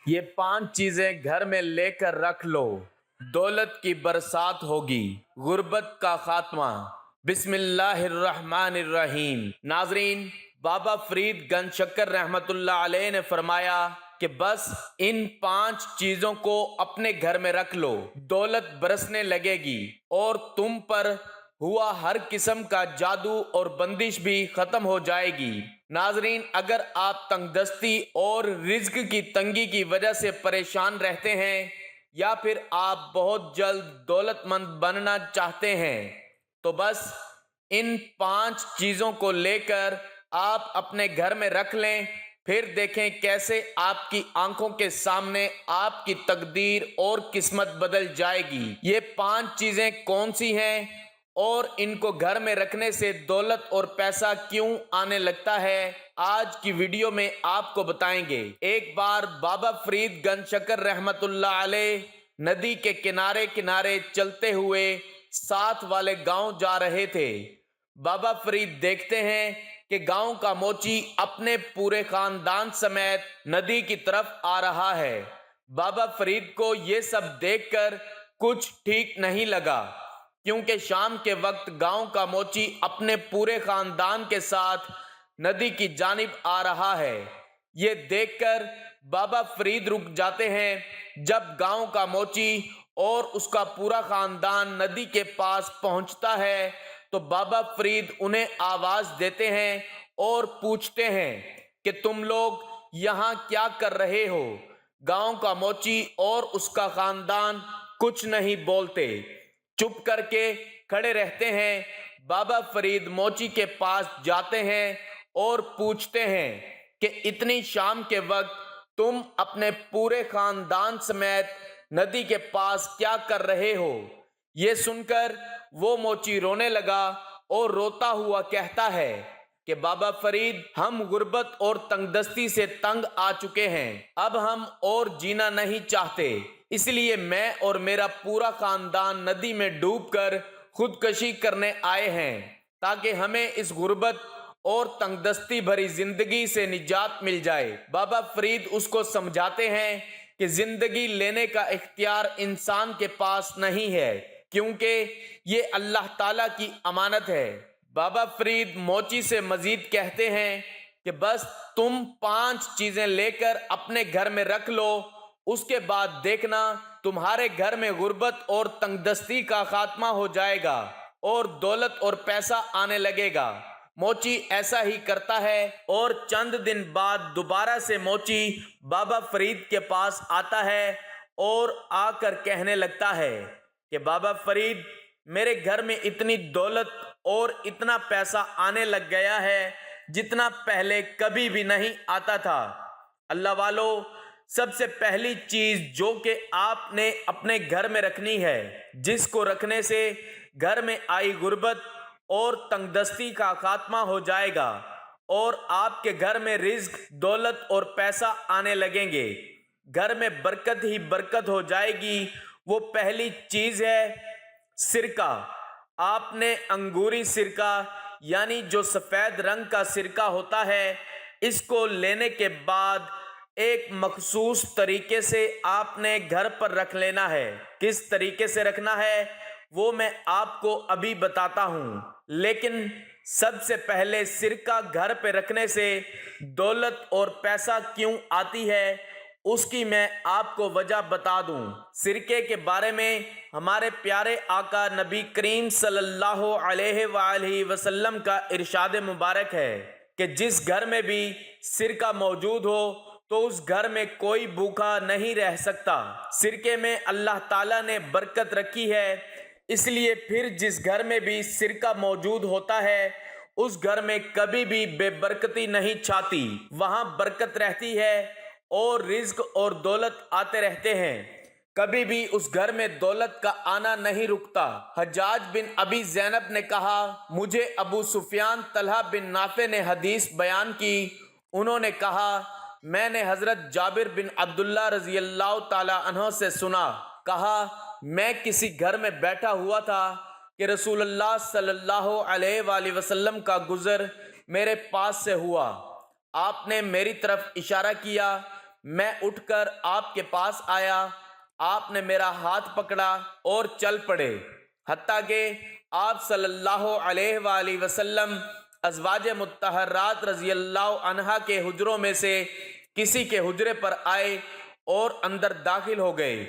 یہ 5 چیزیں گھر میں لے کر رکھ لو، دولت کی برسات ہوگی، غربت کا خاتمہ۔ بسم اللہ الرحمن الرحیم۔ ناظرین، بابا فرید گنج شکر رحمت اللہ علیہ نے فرمایا کہ بس ان 5 چیزوں کو اپنے گھر میں رکھ لو، دولت برسنے لگے گی اور تم پر ہوا ہر قسم کا جادو اور بندش بھی ختم ہو جائے گی۔ ناظرین، اگر آپ تنگ دستی اور رزق کی تنگی کی وجہ سے پریشان رہتے ہیں یا پھر آپ بہت جلد دولت مند بننا چاہتے ہیں تو بس ان 5 چیزوں کو لے کر آپ اپنے گھر میں رکھ لیں، پھر دیکھیں کیسے آپ کی آنکھوں کے سامنے آپ کی تقدیر اور قسمت بدل جائے گی۔ یہ 5 چیزیں کون سی ہیں اور ان کو گھر میں رکھنے سے دولت اور پیسہ کیوں آنے لگتا ہے، آج کی ویڈیو میں آپ کو بتائیں گے۔ ایک بار بابا فرید گنج شکر رحمت اللہ علیہ ندی کے کنارے کنارے چلتے ہوئے ساتھ والے گاؤں جا رہے تھے۔ بابا فرید دیکھتے ہیں کہ گاؤں کا موچی اپنے پورے خاندان سمیت ندی کی طرف آ رہا ہے۔ بابا فرید کو یہ سب دیکھ کر کچھ ٹھیک نہیں لگا، کیونکہ شام کے وقت گاؤں کا موچی اپنے پورے خاندان کے ساتھ ندی کی جانب آ رہا ہے۔ یہ دیکھ کر بابا فرید رک جاتے ہیں۔ جب گاؤں کا موچی اور اس کا پورا خاندان ندی کے پاس پہنچتا ہے تو بابا فرید انہیں آواز دیتے ہیں اور پوچھتے ہیں کہ تم لوگ یہاں کیا کر رہے ہو؟ گاؤں کا موچی اور اس کا خاندان کچھ نہیں بولتے، چپ کر کے کھڑے رہتے ہیں۔ بابا فرید موچی کے پاس جاتے ہیں اور پوچھتے ہیں کہ اتنی شام کے وقت تم اپنے پورے خاندان سمیت ندی کے پاس کیا کر رہے ہو؟ یہ سن کر وہ موچی رونے لگا اور روتا ہوا کہتا ہے کہ بابا فرید، ہم غربت اور تنگ دستی سے تنگ آ چکے ہیں، اب ہم اور جینا نہیں چاہتے، اس لیے میں اور میرا پورا خاندان ندی میں ڈوب کر خودکشی کرنے آئے ہیں تاکہ ہمیں اس غربت اور تنگ دستی بھری زندگی سے نجات مل جائے۔ بابا فرید اس کو سمجھاتے ہیں کہ زندگی لینے کا اختیار انسان کے پاس نہیں ہے، کیونکہ یہ اللہ تعالیٰ کی امانت ہے۔ بابا فرید موچی سے مزید کہتے ہیں کہ بس تم 5 چیزیں لے کر اپنے گھر میں رکھ لو، اس کے بعد دیکھنا تمہارے گھر میں غربت اور تنگ دستی کا خاتمہ ہو جائے گا اور دولت اور پیسہ آنے لگے گا۔ موچی ایسا ہی کرتا ہے اور چند دن بعد دوبارہ سے موچی بابا فرید کے پاس آتا ہے اور آ کر کہنے لگتا ہے کہ بابا فرید، میرے گھر میں اتنی دولت اور اتنا پیسہ آنے لگ گیا ہے جتنا پہلے کبھی بھی نہیں آتا تھا۔ اللہ والو، سب سے پہلی چیز جو کہ آپ نے اپنے گھر میں رکھنی ہے، جس کو رکھنے سے گھر میں آئی غربت اور تنگ دستی کا خاتمہ ہو جائے گا اور آپ کے گھر میں رزق، دولت اور پیسہ آنے لگیں گے، گھر میں برکت ہی برکت ہو جائے گی، وہ پہلی چیز ہے سرکہ۔ آپ نے انگوری سرکہ یعنی جو سفید رنگ کا سرکہ ہوتا ہے، اس کو لینے کے بعد ایک مخصوص طریقے سے آپ نے گھر پر رکھ لینا ہے۔ کس طریقے سے رکھنا ہے وہ میں آپ کو ابھی بتاتا ہوں، لیکن سب سے پہلے سرکہ گھر پہ رکھنے سے دولت اور پیسہ کیوں آتی ہے اس کی میں آپ کو وجہ بتا دوں۔ سرکے کے بارے میں ہمارے پیارے آقا نبی کریم صلی اللہ علیہ وآلہ وسلم کا ارشاد مبارک ہے کہ جس گھر میں بھی سرکہ موجود ہو تو اس گھر میں کوئی بھوکا نہیں رہ سکتا۔ سرکے میں اللہ تعالیٰ نے برکت رکھی ہے، اس لیے پھر جس گھر میں بھی سرکہ موجود ہوتا ہے اس گھر میں کبھی بھی بے برکتی نہیں چھاتی، وہاں برکت رہتی ہے اور رزق اور دولت آتے رہتے ہیں، کبھی بھی اس گھر میں دولت کا آنا نہیں رکتا۔ حجاج بن ابی زینب نے کہا، مجھے ابو سفیان طلحہ بن نافع نے حدیث بیان کی، انہوں نے کہا میں نے حضرت جابر بن عبداللہ رضی اللہ تعالی عنہ سے سنا، کہا میں کسی گھر میں بیٹھا ہوا تھا کہ رسول اللہ صلی اللہ علیہ وآلہ وسلم کا گزر میرے پاس سے ہوا، آپ نے میری طرف اشارہ کیا، میں اٹھ کر آپ کے پاس آیا، آپ نے میرا ہاتھ پکڑا اور چل پڑے، حتیٰ کہ آپ صلی اللہ علیہ وآلہ وسلم ازواج مطہرات رضی اللہ عنہا کے حجروں میں سے کسی کے حجرے پر آئے اور اندر داخل ہو گئے۔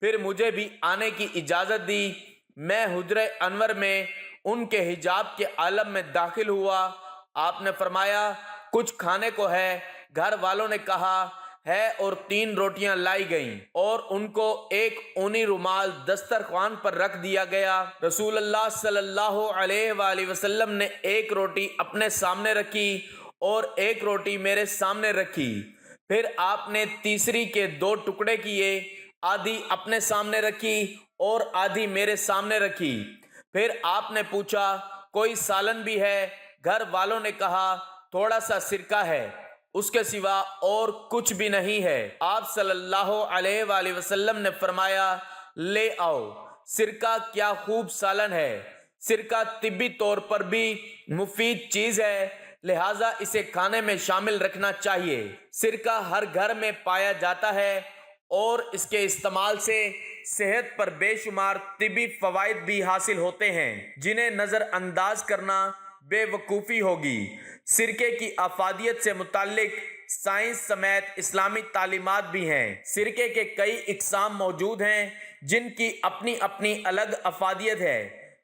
پھر مجھے بھی آنے کی اجازت دی۔ میں حجرہ انور میں ان کے حجاب کے عالم میں داخل ہوا۔ آپ نے فرمایا کچھ کھانے کو ہے؟ گھر والوں نے کہا ہے، اور 3 روٹیاں لائی گئیں اور ان کو ایک اونی رومال دسترخوان پر رکھ دیا گیا۔ رسول اللہ صلی اللہ علیہ وآلہ وسلم نے ایک روٹی اپنے سامنے رکھی اور ایک روٹی میرے سامنے رکھی۔ پھر آپ نے تیسری کے 2 ٹکڑے کیے، آدھی اپنے سامنے رکھی اور آدھی میرے سامنے رکھی۔ پھر آپ نے پوچھا کوئی سالن بھی ہے؟ گھر والوں نے کہا تھوڑا سا سرکہ ہے، اس کے سوا اور کچھ بھی نہیں ہے۔ آپ صلی اللہ علیہ وآلہ وسلم نے فرمایا لے آؤ، سرکہ کیا خوب سالن ہے۔ سرکہ طبی طور پر بھی مفید چیز ہے، لہٰذا اسے کھانے میں شامل رکھنا چاہیے۔ سرکہ ہر گھر میں پایا جاتا ہے اور اس کے استعمال سے صحت پر بے شمار طبی فوائد بھی حاصل ہوتے ہیں جنہیں نظر انداز کرنا بے وقوفی ہوگی۔ سرکے کی افادیت سے متعلق سائنس سمیت اسلامی تعلیمات بھی ہیں۔ سرکے کے کئی اقسام موجود ہیں جن کی اپنی اپنی الگ افادیت ہے۔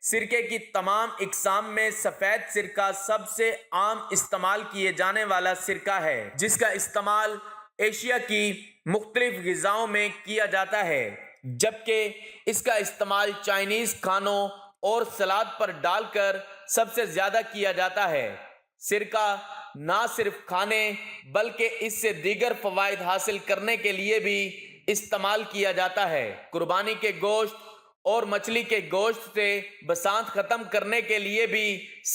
سرکے کی تمام اقسام میں سفید سرکہ سب سے عام استعمال کیے جانے والا سرکہ ہے، جس کا استعمال ایشیا کی مختلف غذاؤں میں کیا جاتا ہے، جبکہ اس کا استعمال چائنیز کھانوں اور سلاد پر ڈال کر سب سے زیادہ کیا جاتا ہے۔ سرکہ نہ صرف کھانے بلکہ اس سے دیگر فوائد حاصل کرنے کے لیے بھی استعمال کیا جاتا ہے۔ قربانی کے گوشت اور مچھلی کے گوشت سے بسانت ختم کرنے کے لیے بھی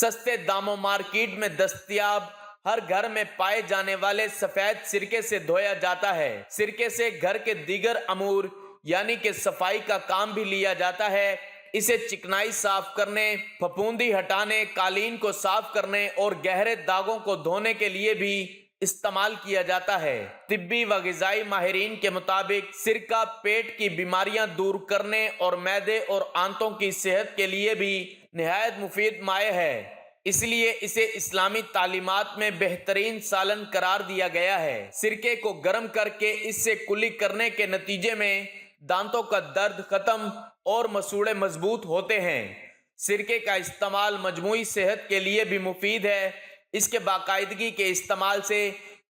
سستے داموں مارکیٹ میں دستیاب ہر گھر میں پائے جانے والے سفید سرکے سے دھویا جاتا ہے۔ سرکے سے گھر کے دیگر امور یعنی کہ صفائی کا کام بھی لیا جاتا ہے۔ اسے چکنائی صاف کرنے، پھپھوندی ہٹانے، قالین کو صاف کرنے اور گہرے داغوں کو دھونے کے لیے بھی استعمال کیا جاتا ہے۔ طبی و غذائی ماہرین کے مطابق سرکہ پیٹ کی بیماریاں دور کرنے اور معدے اور آنتوں کی صحت کے لیے بھی نہایت مفید مائع ہے، اس لیے اسے اسلامی تعلیمات میں بہترین سالن قرار دیا گیا ہے۔ سرکے کو گرم کر کے اس سے کلی کرنے کے نتیجے میں دانتوں کا درد ختم اور مسوڑے مضبوط ہوتے ہیں۔ سرکے کا استعمال مجموعی صحت کے لیے بھی مفید ہے۔ اس کے باقاعدگی کے استعمال سے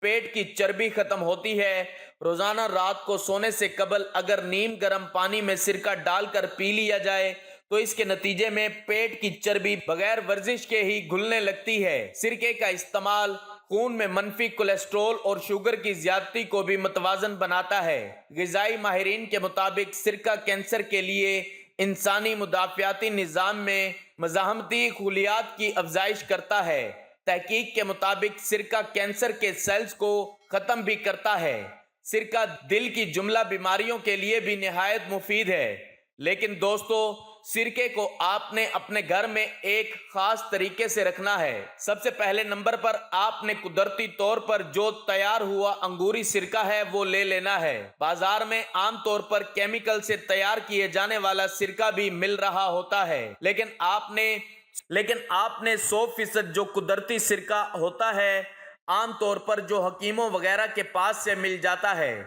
پیٹ کی چربی ختم ہوتی ہے۔ روزانہ رات کو سونے سے قبل اگر نیم گرم پانی میں سرکہ ڈال کر پی لیا جائے تو اس کے نتیجے میں پیٹ کی چربی بغیر ورزش کے ہی گھلنے لگتی ہے۔ سرکے کا استعمال خون میں منفی کولیسٹرول اور شوگر کی زیادتی کو بھی متوازن بناتا ہے۔ غذائی ماہرین کے مطابق سرکہ کینسر کے لیے انسانی مدافعاتی نظام میں مزاحمتی خلیات کی افزائش کرتا ہے۔ تحقیق کے مطابق سرکہ کینسر کے سیلز کو ختم بھی کرتا ہے۔ سرکہ دل کی جملہ بیماریوں کے لیے بھی نہایت مفید ہے۔ لیکن دوستو، سرکے کو آپ نے اپنے گھر میں ایک خاص طریقے سے رکھنا ہے۔ سب سے پہلے نمبر پر آپ نے قدرتی طور پر جو تیار ہوا انگوری سرکہ ہے وہ لے لینا ہے۔ بازار میں عام طور پر کیمیکل سے تیار کیے جانے والا سرکہ بھی مل رہا ہوتا ہے، لیکن آپ نے 100% جو قدرتی سرکہ ہوتا ہے عام طور پر جو حکیموں وغیرہ کے پاس سے مل جاتا ہے،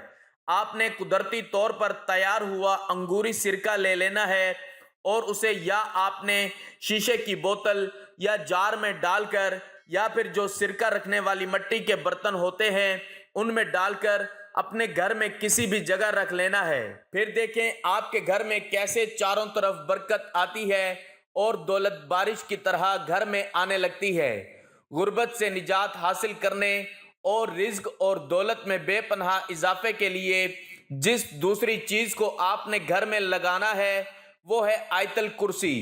آپ نے قدرتی طور پر تیار ہوا انگوری سرکہ لے لینا ہے اور اسے یا آپ نے شیشے کی بوتل یا جار میں ڈال کر یا پھر جو سرکہ رکھنے والی مٹی کے برتن ہوتے ہیں ان میں ڈال کر اپنے گھر میں کسی بھی جگہ رکھ لینا ہے۔ پھر دیکھیں آپ کے گھر میں کیسے چاروں طرف برکت آتی ہے اور دولت بارش کی طرح گھر میں آنے لگتی ہے۔ غربت سے نجات حاصل کرنے اور رزق اور دولت میں بے پناہ اضافے کے لیے جس دوسری چیز کو آپ نے گھر میں لگانا ہے وہ ہے آیت الکرسی۔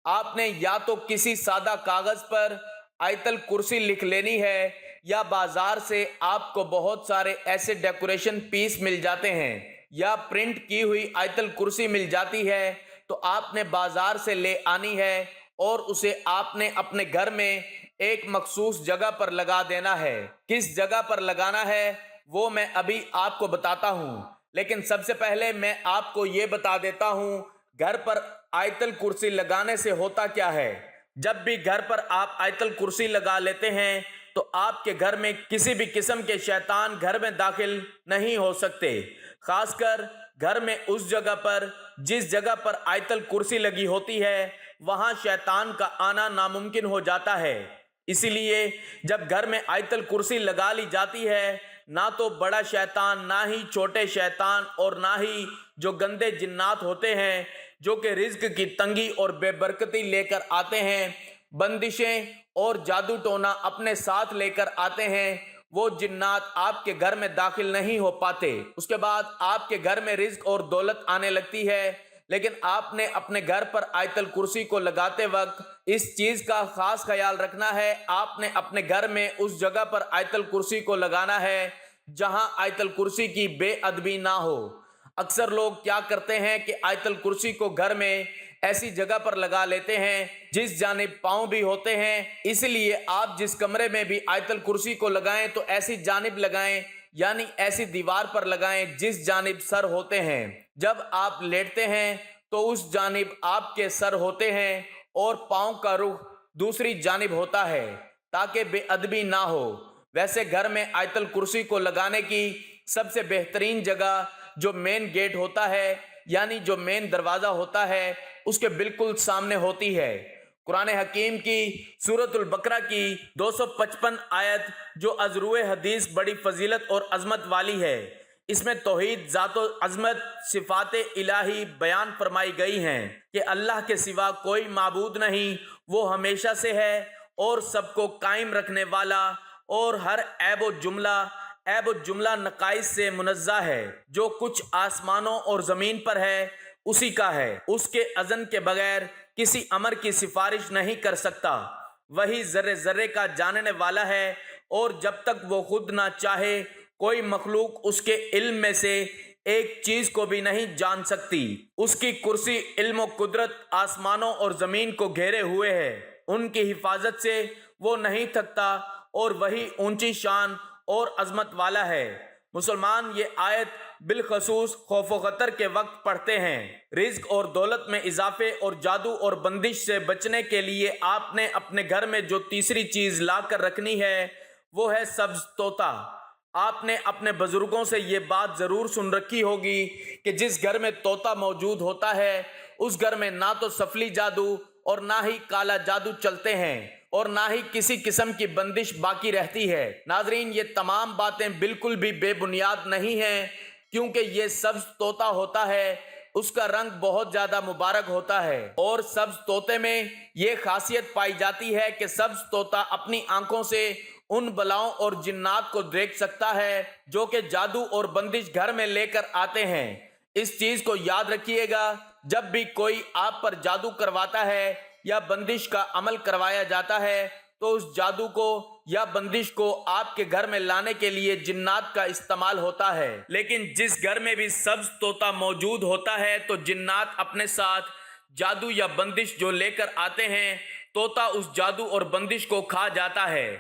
آپ نے یا تو کسی سادہ کاغذ پر آیت الکرسی لکھ لینی ہے یا بازار سے آپ کو بہت سارے ایسے ڈیکوریشن پیس مل جاتے ہیں یا پرنٹ کی ہوئی آیت الکرسی مل جاتی ہے تو آپ نے بازار سے لے آنی ہے اور اسے آپ نے اپنے گھر میں ایک مخصوص جگہ پر لگا دینا ہے۔ کس جگہ پر لگانا ہے وہ میں ابھی آپ کو بتاتا ہوں، لیکن سب سے پہلے میں آپ کو یہ بتا دیتا ہوں گھر پر آیت الکرسی لگانے سے ہوتا کیا ہے۔ جب بھی گھر پر آپ آیت الکرسی لگا لیتے ہیں تو آپ کے گھر میں کسی بھی قسم کے شیطان گھر میں داخل نہیں ہو سکتے، خاص کر گھر میں اس جگہ پر جس جگہ پر آیت الکرسی لگی ہوتی ہے وہاں شیطان کا آنا ناممکن ہو جاتا ہے۔ اسی لیے جب گھر میں آیت الکرسی لگا لی جاتی ہے، نہ تو بڑا شیطان، نہ ہی چھوٹے شیطان، اور نہ ہی جو گندے جنات ہوتے ہیں جو کہ رزق کی تنگی اور بے برکتی لے کر آتے ہیں، بندشیں اور جادو ٹونا اپنے ساتھ لے کر آتے ہیں، وہ جنات آپ کے گھر میں داخل نہیں ہو پاتے۔ اس کے بعد آپ کے گھر میں رزق اور دولت آنے لگتی ہے، لیکن آپ نے اپنے گھر پر آیت الکرسی کو لگاتے وقت اس چیز کا خاص خیال رکھنا ہے، آپ نے اپنے گھر میں اس جگہ پر آیت الکرسی کو لگانا ہے جہاں آیت الکرسی کی بے ادبی نہ ہو۔ اکثر لوگ کیا کرتے ہیں کہ آیت الکرسی کو گھر میں ایسی جگہ پر لگا لیتے ہیں جس جانب پاؤں بھی ہوتے ہیں، اس لیے آپ جس کمرے میں بھی آیت الکرسی کو لگائیں تو ایسی جانب لگائیں، یعنی ایسی دیوار پر لگائیں جس جانب سر ہوتے ہیں۔ جب آپ لیٹتے ہیں تو اس جانب آپ کے سر ہوتے ہیں اور پاؤں کا رخ دوسری جانب ہوتا ہے تاکہ بے ادبی نہ ہو۔ ویسے گھر میں آیت الکرسی کو لگانے کی سب سے بہترین جگہ جو مین گیٹ ہوتا ہے، یعنی جو مین دروازہ ہوتا ہے، اس کے بالکل سامنے ہوتی ہے۔ قرآن حکیم کی سورۃ البقرہ کی 255 آیت جو از روئے حدیث بڑی فضیلت اور عظمت والی ہے، اس میں توحید، ذات و عظمت، صفات الہی بیان فرمائی گئی ہیں کہ اللہ کے سوا کوئی معبود نہیں، وہ ہمیشہ سے ہے اور سب کو قائم رکھنے والا، اور ہر عیب و جملہ نقائص سے منزہ ہے۔ جو کچھ آسمانوں اور زمین پر ہے اسی کا ہے، اس کے اذن کے بغیر کسی امر کی سفارش نہیں کر سکتا، وہی ذرے ذرے کا جاننے والا ہے، اور جب تک وہ خود نہ چاہے کوئی مخلوق اس کے علم میں سے ایک چیز کو بھی نہیں جان سکتی۔ اس کی کرسی علم و قدرت آسمانوں اور زمین کو گھیرے ہوئے ہے، ان کی حفاظت سے وہ نہیں تھکتا، اور وہی اونچی شان اور عظمت والا ہے۔ مسلمان یہ آیت بالخصوص خوف و خطر کے وقت پڑھتے ہیں۔ رزق اور دولت میں اضافے اور جادو اور بندش سے بچنے کے لیے آپ نے اپنے گھر میں جو تیسری چیز لا کر رکھنی ہے وہ ہے سبز طوطا۔ آپ نے اپنے بزرگوں سے یہ بات ضرور سن رکھی ہوگی کہ جس گھر میں طوطا موجود ہوتا ہے اس گھر میں نہ تو سفلی جادو اور نہ ہی کالا جادو چلتے ہیں، اور نہ ہی کسی قسم کی بندش باقی رہتی ہے۔ ناظرین، یہ تمام باتیں بالکل بھی بے بنیاد نہیں ہیں، کیونکہ یہ سبز طوطا ہوتا ہے اس کا رنگ بہت زیادہ مبارک ہوتا ہے، اور سبز طوطے میں یہ خاصیت پائی جاتی ہے کہ سبز طوطا اپنی آنکھوں سے ان بلاؤں اور جنات کو دیکھ سکتا ہے جو کہ جادو اور بندش گھر میں لے کر آتے ہیں۔ اس چیز کو یاد رکھیے گا، جب بھی کوئی آپ پر جادو کرواتا ہے یا بندش کا عمل کروایا جاتا ہے تو اس جادو کو یا بندش کو آپ کے گھر میں لانے کے لیے جنات کا استعمال ہوتا ہے، لیکن جس گھر میں بھی سبز طوطا موجود ہوتا ہے تو جنات اپنے ساتھ جادو یا بندش جو لے کر آتے ہیں، طوطا اس جادو اور بندش کو کھا جاتا ہے۔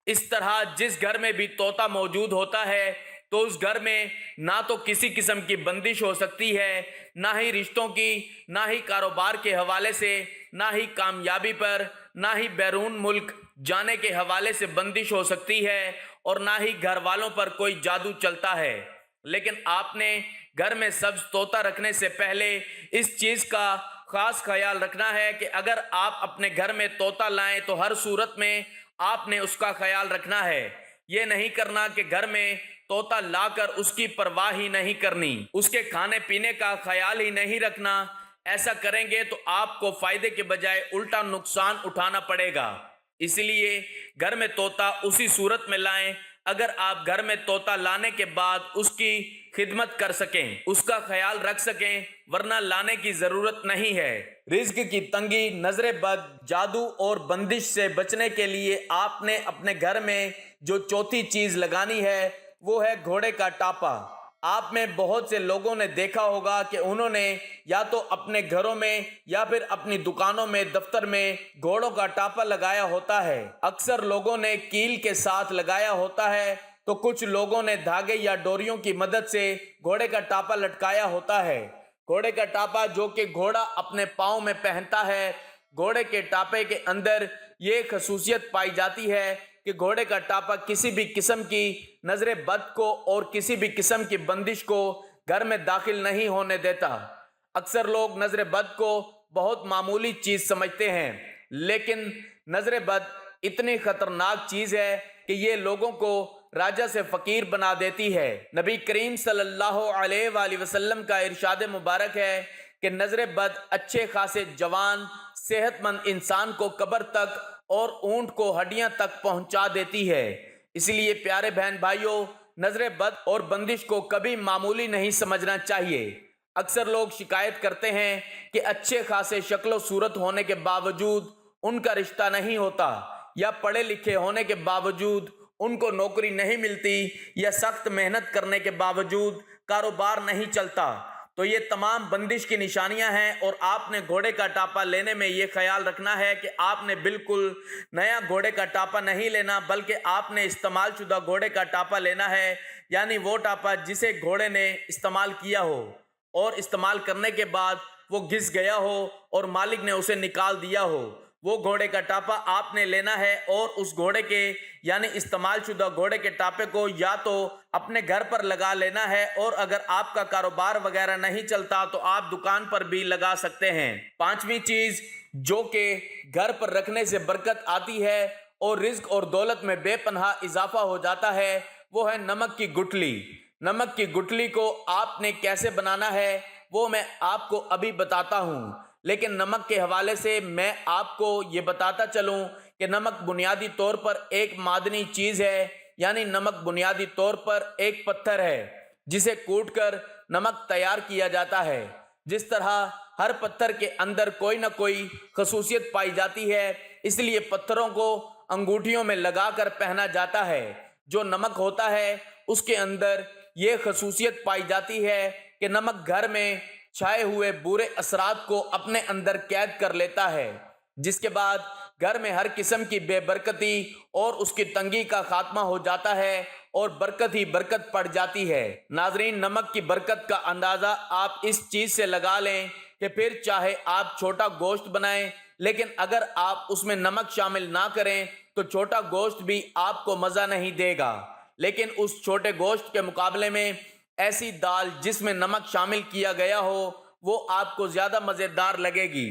اس طرح جس گھر میں بھی طوطا موجود ہوتا ہے تو اس گھر میں نہ تو کسی قسم کی بندش ہو سکتی ہے، نہ ہی رشتوں کی، نہ ہی کاروبار کے حوالے سے، نہ ہی کامیابی پر، نہ ہی بیرون ملک جانے کے حوالے سے بندش ہو سکتی ہے، اور نہ ہی گھر والوں پر کوئی جادو چلتا ہے۔ لیکن آپ نے گھر میں سبز طوطا رکھنے سے پہلے اس چیز کا خاص خیال رکھنا ہے کہ اگر آپ اپنے گھر میں طوطا لائیں تو ہر صورت میں آپ نے اس کا خیال رکھنا ہے۔ یہ نہیں کرنا کہ گھر میں طوطا لا کر اس کی پرواہ ہی نہیں کرنی، اس کے کھانے پینے کا خیال ہی نہیں رکھنا۔ ایسا کریں گے تو آپ کو فائدے کے بجائے الٹا نقصان اٹھانا پڑے گا۔ اس لیے گھر میں طوطا اسی صورت میں لائیں اگر آپ گھر میں طوطا لانے کے بعد اس کی خدمت کر سکیں، اس کا خیال رکھ سکیں، ورنہ لانے کی ضرورت نہیں ہے۔ رزق کی تنگی، نظر بد، جادو اور بندش سے بچنے کے لیے آپ نے اپنے گھر میں جو چوتھی چیز لگانی ہے وہ ہے گھوڑے کا ٹاپا۔ آپ میں بہت سے لوگوں نے دیکھا ہوگا کہ انہوں نے یا تو اپنے گھروں میں یا پھر اپنی دکانوں میں، دفتر میں گھوڑوں کا ٹاپا لگایا ہوتا ہے۔ اکثر لوگوں نے کیل کے ساتھ لگایا ہوتا ہے تو کچھ لوگوں نے دھاگے یا ڈوریوں کی مدد سے گھوڑے کا ٹاپا لٹکایا ہوتا ہے۔ گھوڑے کا ٹاپا جو کہ گھوڑا اپنے پاؤں میں پہنتا ہے، گھوڑے کے ٹاپے کے اندر یہ خصوصیت پائی جاتی ہے کہ گھوڑے کا ٹاپا کسی بھی قسم کی نظر بد کو اور کسی بھی قسم کی بندش کو گھر میں داخل نہیں ہونے دیتا۔ اکثر لوگ نظر بد کو بہت معمولی چیز سمجھتے ہیں، لیکن نظر بد اتنی خطرناک چیز ہے کہ یہ لوگوں کو راجہ سے فقیر بنا دیتی ہے۔ نبی کریم صلی اللہ علیہ وآلہ وسلم کا ارشاد مبارک ہے کہ نظر بد اچھے خاصے جوان صحت مند انسان کو قبر تک اور اونٹ کو ہڈیاں تک پہنچا دیتی ہے۔ اس لیے پیارے بہن بھائیوں، نظر بد اور بندش کو کبھی معمولی نہیں سمجھنا چاہیے۔ اکثر لوگ شکایت کرتے ہیں کہ اچھے خاصے شکل و صورت ہونے کے باوجود ان کا رشتہ نہیں ہوتا، یا پڑھے لکھے ہونے کے باوجود ان کو نوکری نہیں ملتی، یا سخت محنت کرنے کے باوجود کاروبار نہیں چلتا۔ تو یہ تمام بندش کی نشانیاں ہیں، اور آپ نے گھوڑے کا ٹاپا لینے میں یہ خیال رکھنا ہے کہ آپ نے بالکل نیا گھوڑے کا ٹاپا نہیں لینا، بلکہ آپ نے استعمال شدہ گھوڑے کا ٹاپا لینا ہے، یعنی وہ ٹاپا جسے گھوڑے نے استعمال کیا ہو اور استعمال کرنے کے بعد وہ گھس گیا ہو اور مالک نے اسے نکال دیا ہو، وہ گھوڑے کا ٹاپا آپ نے لینا ہے۔ اور اس گھوڑے کے یعنی استعمال شدہ گھوڑے کے ٹاپے کو یا تو اپنے گھر پر لگا لینا ہے، اور اگر آپ کا کاروبار وغیرہ نہیں چلتا تو آپ دکان پر بھی لگا سکتے ہیں۔ پانچویں چیز جو کہ گھر پر رکھنے سے برکت آتی ہے اور رزق اور دولت میں بے پناہ اضافہ ہو جاتا ہے، وہ ہے نمک کی گٹھلی۔ نمک کی گٹھلی کو آپ نے کیسے بنانا ہے وہ میں آپ کو ابھی بتاتا ہوں، لیکن نمک کے حوالے سے میں آپ کو یہ بتاتا چلوں کہ نمک بنیادی طور پر ایک معدنی چیز ہے، یعنی نمک بنیادی طور پر ایک پتھر ہے جسے کوٹ کر نمک تیار کیا جاتا ہے۔ جس طرح ہر پتھر کے اندر کوئی نہ کوئی خصوصیت پائی جاتی ہے، اس لیے پتھروں کو انگوٹھیوں میں لگا کر پہنا جاتا ہے۔ جو نمک ہوتا ہے اس کے اندر یہ خصوصیت پائی جاتی ہے کہ نمک گھر میں چھائے ہوئے برے اثرات کو اپنے اندر قید کر لیتا ہے، جس کے بعد گھر میں ہر قسم کی بے برکتی اور اس کی تنگی کا خاتمہ ہو جاتا ہے اور برکت ہی برکت پڑ جاتی ہے۔ ناظرین، نمک کی برکت کا اندازہ آپ اس چیز سے لگا لیں کہ پھر چاہے آپ چھوٹا گوشت بنائیں، لیکن اگر آپ اس میں نمک شامل نہ کریں تو چھوٹا گوشت بھی آپ کو مزہ نہیں دے گا، لیکن اس چھوٹے گوشت کے مقابلے میں ایسی دال جس میں نمک شامل کیا گیا ہو وہ آپ کو زیادہ مزیدار لگے گی۔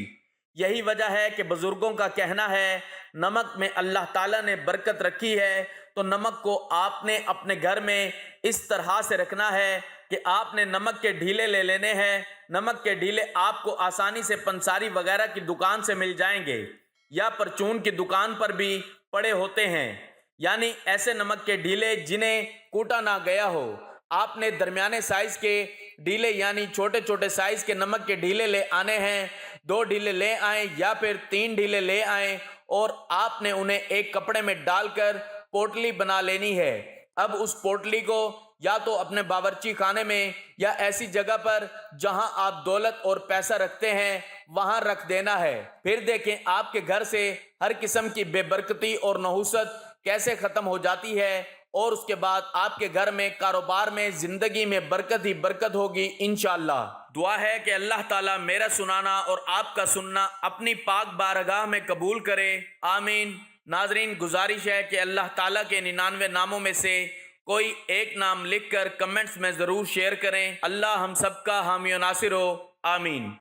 یہی وجہ ہے کہ بزرگوں کا کہنا ہے نمک میں اللہ تعالیٰ نے برکت رکھی ہے، تو نمک کو آپ نے اپنے گھر میں اس طرح سے رکھنا ہے کہ آپ نے نمک کے ڈھیلے لے لینے ہیں۔ نمک کے ڈھیلے آپ کو آسانی سے پنساری وغیرہ کی دکان سے مل جائیں گے، یا پرچون کی دکان پر بھی پڑے ہوتے ہیں، یعنی ایسے نمک کے ڈھیلے جنہیں کوٹا نہ گیا ہو۔ آپ نے درمیانے سائز کے ڈھیلے یعنی چھوٹے چھوٹے سائز کے نمک کے ڈھیلے لے آنے ہیں، 2 ڈھیلے لے آئیں یا پھر 3 ڈھیلے لے آئیں، اور آپ نے انہیں ایک کپڑے میں ڈال کر پوٹلی بنا لینی ہے۔ اب اس پوٹلی کو یا تو اپنے باورچی خانے میں یا ایسی جگہ پر جہاں آپ دولت اور پیسہ رکھتے ہیں وہاں رکھ دینا ہے۔ پھر دیکھیں آپ کے گھر سے ہر قسم کی بے برکتی اور نحوست کیسے ختم ہو جاتی ہے، اور اس کے بعد آپ کے گھر میں، کاروبار میں، زندگی میں برکت ہی برکت ہوگی انشاءاللہ۔ دعا ہے کہ اللہ تعالیٰ میرا سنانا اور آپ کا سننا اپنی پاک بارگاہ میں قبول کرے، آمین۔ ناظرین، گزارش ہے کہ اللہ تعالیٰ کے 99 ناموں میں سے کوئی ایک نام لکھ کر کمنٹس میں ضرور شیئر کریں۔ اللہ ہم سب کا حامی و ناصر ہو، آمین۔